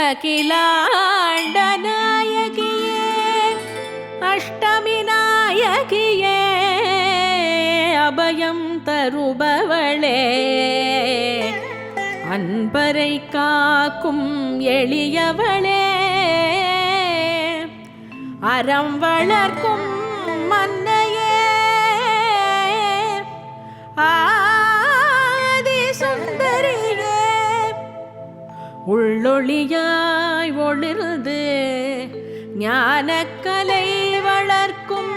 அகிலாண்ட நாயகியே அஷ்டமி நாயகியே அபயம் தருபவளே அன்பரை காக்கும் எளியவளே அறம் வளர்க்கும் மன்னையே ஆதி சுந்தரியே உள்ளொளியாய் ஒளிர்ந்து ஞானக்கலை வளர்க்கும்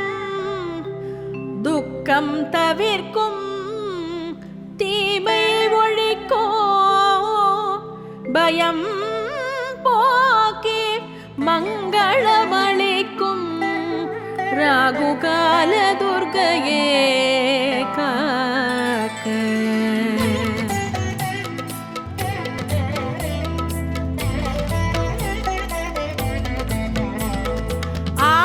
துக்கம் தவிர்க்கும் தீமை ஒழிக்கோ பயம் போக்கி மங்களமளிக்கும் ராகுகால துர்க்கையே காக்க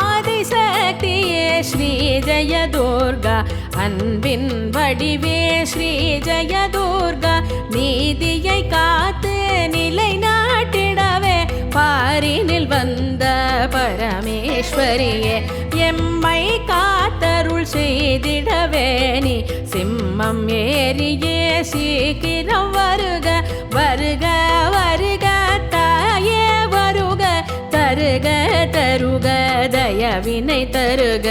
ஆதிசக்தியே ஸ்ரீ ஜெய துர்கா அன்பின் வடிவே ஸ்ரீ ஜெய துர்கா நீதியை காத்து நிலை நாட்டிடவே பாரினில் வந்த பரமேஸ்வரியே எம்மை காத்தருள் செய்திடவே நீ சிம்மம் ஏறியே சீக்கிரம் வருக வருக வருக தாயே வருக தருக தருக தயவினை தருக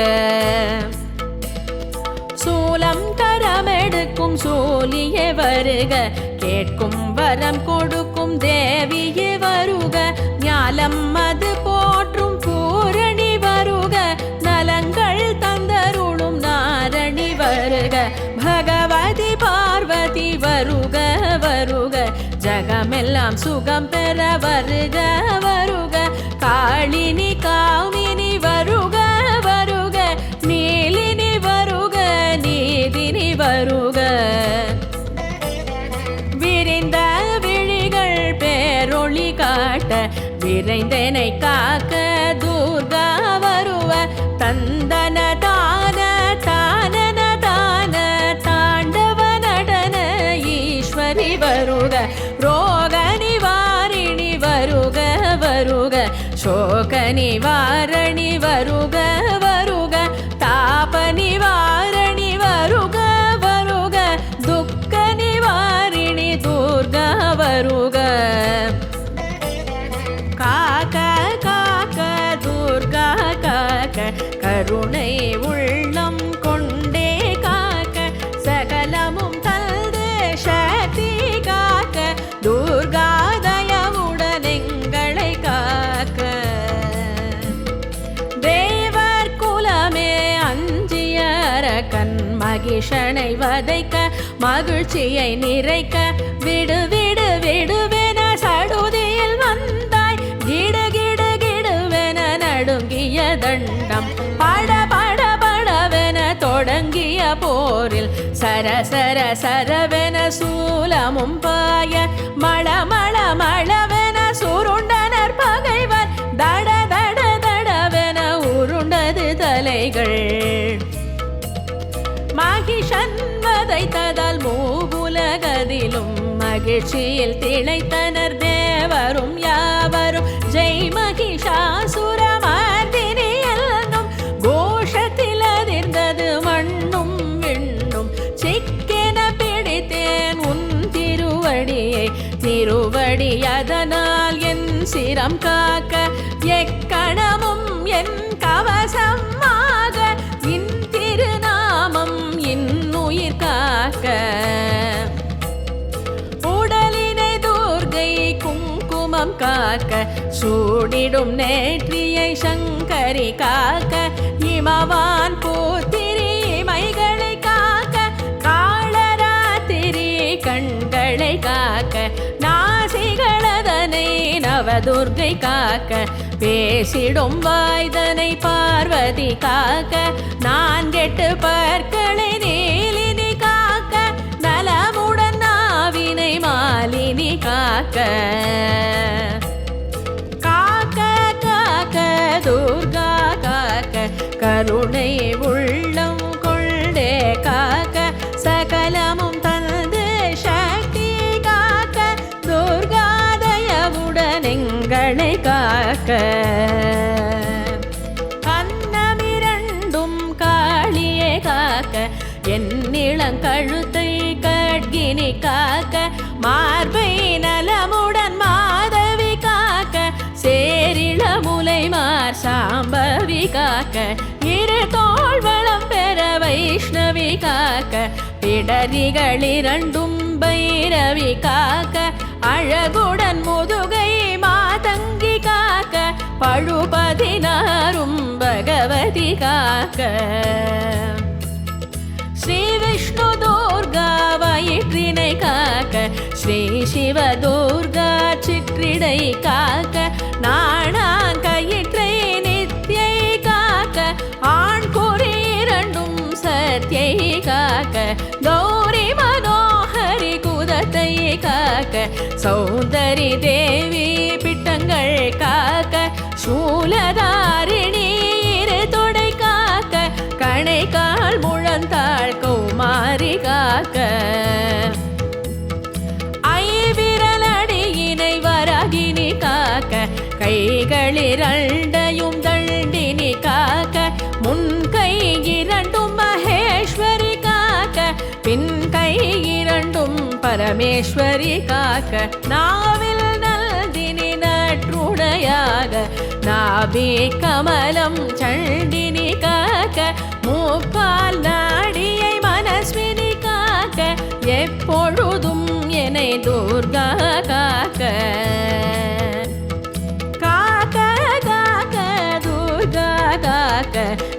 சூலம் கரமெடுக்கும் சூலியே வருக கேட்கும் வரம் கொடுக்கும் தேவியே வருக ஞாலம் அது போற்றும் பூரணி வருக நலங்கள் தந்தருளும் நாரணி வருக பகவதி பார்வதி வருக வருக ஜகமெல்லாம் சுகம் பெற வருக வருக காளினி காமினி வருக வருக நீலினி வருக நீதினி வருக விரிந்த விழிகள் பேரொளி காட்ட விரைந்தனை காக்க துர்கா வருவ தந்தன தான தானன தான தாண்டவ நடன ஈஸ்வரி வருக ரோக நிவாரிணி வருக வருக சோக நிவாரணி வருக வருக தாப நிவாரணி வருக வருக துக்க நிவாரிணி துர்கா வருக காக்க காக்க துர்கா காக்க கருணை உள்ளம் கொண்டே காக்க சகலமும் தல்து சக்தி காக்க துர்கா தயவுடன் எங்களை காக்க தேவர் குலமே அஞ்சியர கண் மகிஷனை வதைக்க மகிழ்ச்சியை நிறைக்க விடு விடு விடுவென சடுதியில் வந்தாய் கிடு கிடு கிடுவென நடுங்கிய தண்டம் பட பட படவென தொடங்கிய போரில் சர சர சரவென சூலமும் பாய மள மள மளவென சுருண்டனர் பகைவர் தட தட தடவென உருண்டது தலைகள் மகிஷன் வதைத்ததால் மூவுலகதிலும் மகிழ்ச்சியில் திளைத்தனர் தேவரும் யாவரும் ஜெய் மகிஷாசுரமர்தினி என்னும் கோஷத்தில் அதிர்ந்தது மண்ணும் விண்ணும் சிக்கென பிடித்தேன் உன் திருவடியை திருவடி அதனால் என் சிரம் காக்க எக்கணமும் என் கவசமாக இன் திருநாமம் இன்னுயிர் காக்க உடலினை துர்கை குங்குமம் காக்க சூடிடும் நேற்றியை சங்கரி காக்க இமவான் பூத்திரி இமைகளை காக்க காளராத்திரி கண்களை காக்க நாசிகளதனை நவதுர்கை காக்க பேசிடும் வாய்தனை பார்வதி காக்க நான் கெட்டு பற்களை நீலினி காக்க நலமுடன் நாவினை மாலினி காக்க காக்க காக்க துர்கா காக்க கருணை உள்ளம் கொண்டே காக்க சகலமும் தந்து சக்தி காக்க துர்கா தயவுடன் எங்களை காக்க. கண்ணமிரண்டும் காளியே காக்க, என் இளங்கழுத்தை கட்கினி காக்க, மார்பை நலமுடன் மாதவி காக்க, சேரிளமுலை மார் சாம்பவி காக்க, இரு தோள்வளம் பெற வைஷ்ணவி காக்க, பிடரிகளிரண்டும் பைரவி காக்க, அழகுடன் முதுகை மாதங்கி காக்க, பழுபதினாரும் பகவதி காக்க. ஸ்ரீ விஷ்ணு துர்கா வயிற்றினை காக்க, ஸ்ரீ சிவ துர்கா சிற்றிடை காக்க, நாணாங்கயிற்றை நித்யை காக்க, ஆண் குறி இரண்டும் சத்யை காக்க, கௌரி மனோஹரி குதத்தை காக்க, சௌந்தரி தேவி பிட்டங்கள் காக்க, சூலதாரிணி இரு தொடை காக்க, கணைக்கால் முழந்தாள் கௌமாரி காக்க, ஐவிரலடியினை வராகினி காக்க, கைகளிரண்டையும் தண்டினி காக்க, முன் கை இரண்டும் மகேஸ்வரி காக்க, பின் கை இரண்டும் பரமேஸ்வரி காக்க, நாவில் நல்தினி நற்றுணையாக, நாபி கமலம் சண்டினி காக்க, மூப்பால் நாடியை மனஸ்வினி காக்க, எப்பொழுதும் என்னை துர்கா காக்க. காக்க காக்க துர்கா காக்க,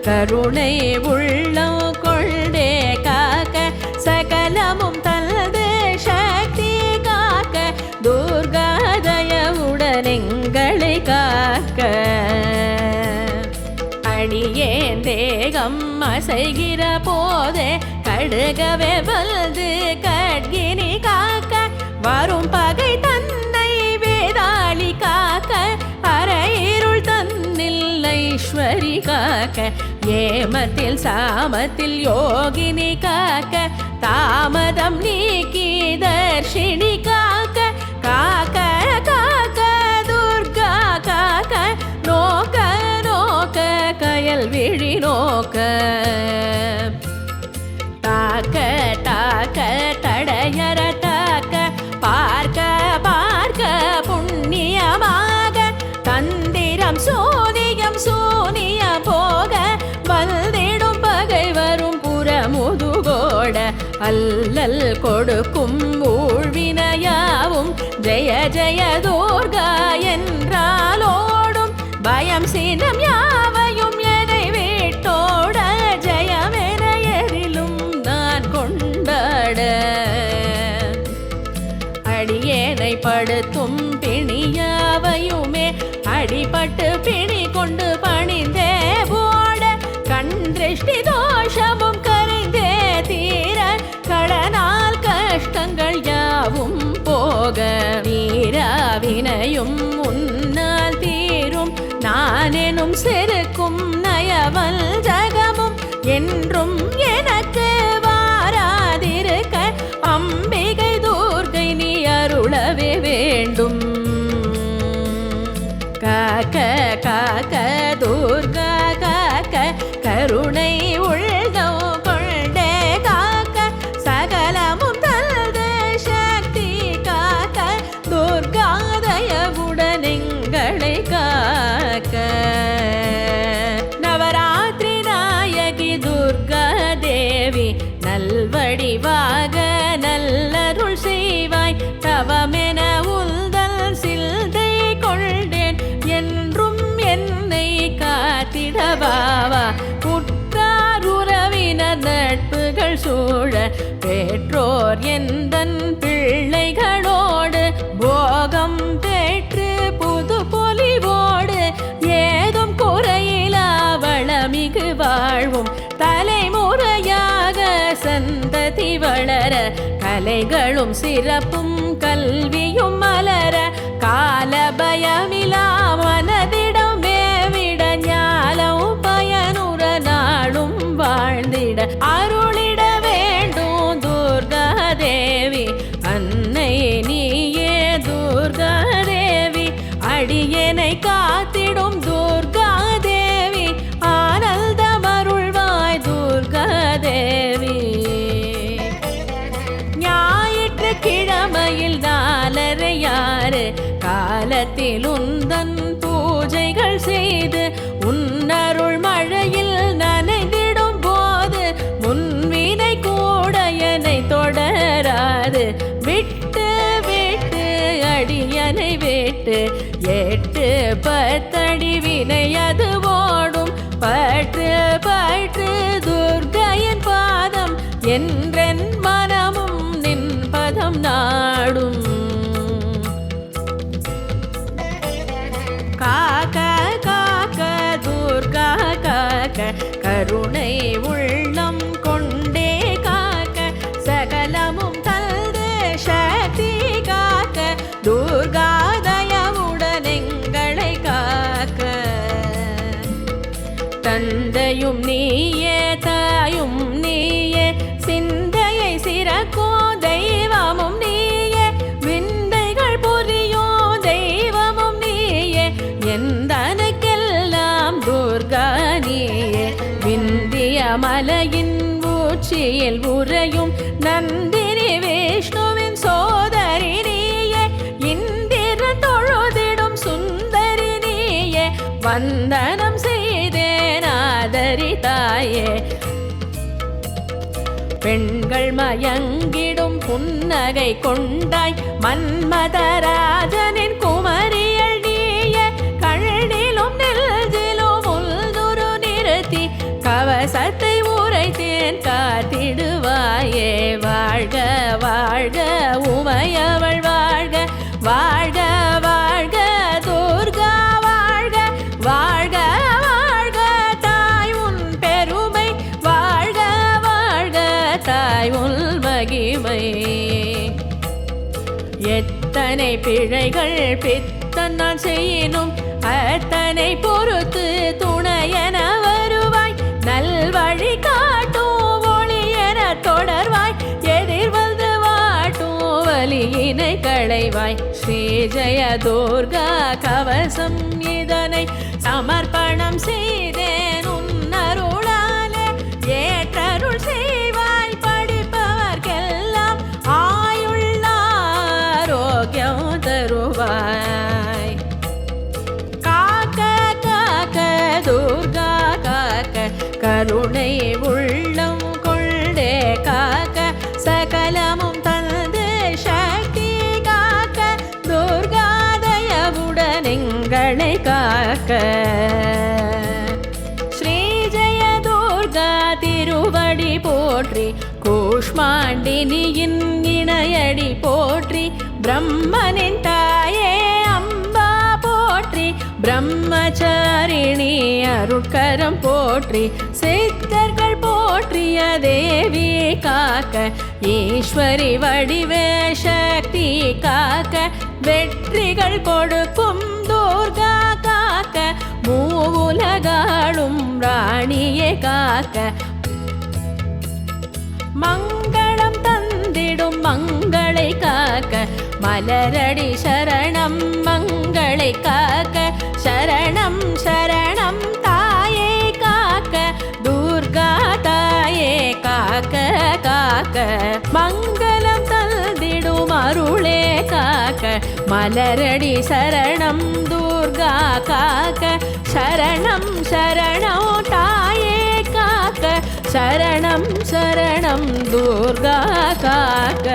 கருணை உள்ளம் கொண்டே காக்க, சகலமும் தனது சக்தி காக்க, துர்கா தயவுடன் எங்களை காக்க. அடியேன் தேகம் அசைகிற போதே கடுகவே வல்து கட்கினி காக்க, வரும் பகை தன்னை வேதாளி காக்க, அரையிருள் தன்னில் ஐஸ்வரி காக்க, ஏமத்தில் சாமத்தில் யோகினி காக்க, தாமதம் நீக்கி தர்ஷினி காக்க, காக்க காக்க துர்கா காக்க, நோக்க நோக்க கயல் விழி நோக்க, தாக்க தாக்க தடையற தாக்க, பார்க்க பார்க்க புண்ணியமாக, தந்திரம் சோனியம் சூனிய போக, வந்திடும் பகை வரும் புறமுதுகோட, அல்லல் கொடுக்கும் ஊழ்வினையாவும் ஜெய ஜெய துர்கா என்றாலோடும், பயம் சீனம் யாவையும் எனை வீட்டோட, ஜெயமென எதிலும் நான் கொண்டாட. அடியேனை படுத்தும் பிணியாவையுமே அடிபட்டு பிணி கொண்டு பணிந்தே போட, கண் திருஷ்டி தோஷமும் கரைந்தே தீர, கடனால் கஷ்டங்கள் யாவும் போக, நீராவினையும் உன்னால் தீரும், நானெனும் செருக்கும் நயவல் ஜகமும் என்றும் எனக்கு வாராதிருக்க, அம்பிகை துர்கை நீ அருளவே வேண்டும். காக்க காக்க துர்கா காக்க, கருணை உள்ளம் கொண்டே காக்க, சகலமும் தல்து சக்தி காக்க, துர்கா தயவுடன் எங்களை காக்க. நவராத்திரி நாயகி துர்கா தேவி, நல்வடிவாக நல்லருள் செய்வாய், தவமென உந்தல் சில்தை கொண்டேன், என்றும் என்னை காத்திடவாவா, உற்றார் உறவினர் நட்புகள் சூழ, பெற்றோர் எந்தன் பிள்ளைகளோடு, போகம் பெற்று புது பொலிவோடு, ஏதும் குறையிலா வளமிகு வாழ்வும், தலைமுறையாக சந்ததி வளர, கலைகளும் சிறப்பும் கல்வியும் மலர, கால பயமிலா மனதிடம் மேவிட, ஞாலம் பயனுற நாளும் வாழ்ந்திட அருளிட வேண்டும் துர்கா தேவி, அன்னை நீயே துர்கா தேவி, அடியனை காத்திடும் துர்கா தேவி ஆனந்தமருள்வாய் துர்கா தேவி. ஞாயிற்று கிழமையில் 4:30 காலத்தில் உந்தன் பூஜைகள் செய்து உன்னருள் மழையில் நனைந்திடும் போது முன்வினை கூட என்னை தொடராது. விட்டு விட்டு அடியனை விட்டு 8-10 அடி வினை அது ஓடும். பற்று பற்று துர்கையின் பாதம் என்றென் மனமும் நின் பதம் நாடும். காக்க காக்க துர்கா காக்க கருணை உள்ளம் கொண்டே காக்க சகலமும் தந்து சக்தி காக்க துர்கா தயவுடன் எங்களை காக்க. தந்தையும் நீயே தாயும் நீயே சிந்தையை சிறக்கும் தெய்வமும் நீயே விந்தைகள் புரியும் தெய்வமும் நீயே எந்தனுக்கெல்லாம் துர்கா நீயே. விந்திய மலையின் உச்சியில் உறையும் நந்தினி விஷ்ணுவின் சோதரி நீயே இந்திரன் தொழுதிடும் சுந்தரி நீயே வந்தனம் செய்தேன் ஆதரி தாயே. பெண்கள் மயங்கிடும் புன்னகை கொண்டாய் மன்மதராஜனின் குமரியல் நீயே கழனிலும் நெல்ஜிலும் உள்துரு நிறுத்தி கவசத்தை உரைத்தேன் காத்திடுவாயே. வாழ்க வாழ்க உமையவள் வாழ்க வாழ்க வாழ்க துர்கா வாழ்க வாழ்க வாழ்க தாய் உன் பெருமை வாழ்க வாழ்க தாய் உன் மகிமை. எத்தனை பிழைகள் பித்தன் நான் செய்யினும் அத்தனை பொறுத்து துணையென வருவாய். நல்வழி காட்டும் ஒளி என தொடர்வாய் எதிர் வந்து வாட்டும் வலியினை களைவாய். ஸ்ரீ ஜெய துர்கா கவசம் இதனை சமர்ப்பணம் செய்தேன் உன்னருளாலே. ஏற்றருள் செய்வாய் படிப்பவர்க்கெல்லாம் ஆயுள்ள ஆரோக்கியம் தருவாய். காக்க காக்க துர்கா காக்க கருணை உள்ளம் கொண்டே காக்க சகலமும் தந்து சக்தி காக்க துர்கா தயவுடன் எங்களை காக்க. ஸ்ரீ ஜெய துர்கா திருவடி போற்றி கூஷ்மாண்டினியின் இணையடி போற்றி. பிரம்மனின் தாயே அம்பா போற்றி பிரம்மச்சாரிணி அருட்கரம் போற்றி. சித்தர்கள் போற்றிய தேவி காக்க ஈஸ்வரி வடிவே சக்தி காக்க வெற்றிகள் கொடுக்கும் துர்கா காக்க மூவுலகாளும் ராணியே காக்க. மங்களம் தந்திடும் மங்களை காக்க மலரடி சரணம் மங்களை காக்க. சரணம் சரணம் தாயே காக்க துர்கா தாயே காக்க காக்க. மங்களம் தந்திடும் அருளே காக்க மலரடி சரணம் துர்கா காக்க. சரணம் சரணம் தாயே காக்க சரணம் சரணம் துர்கா காக்க.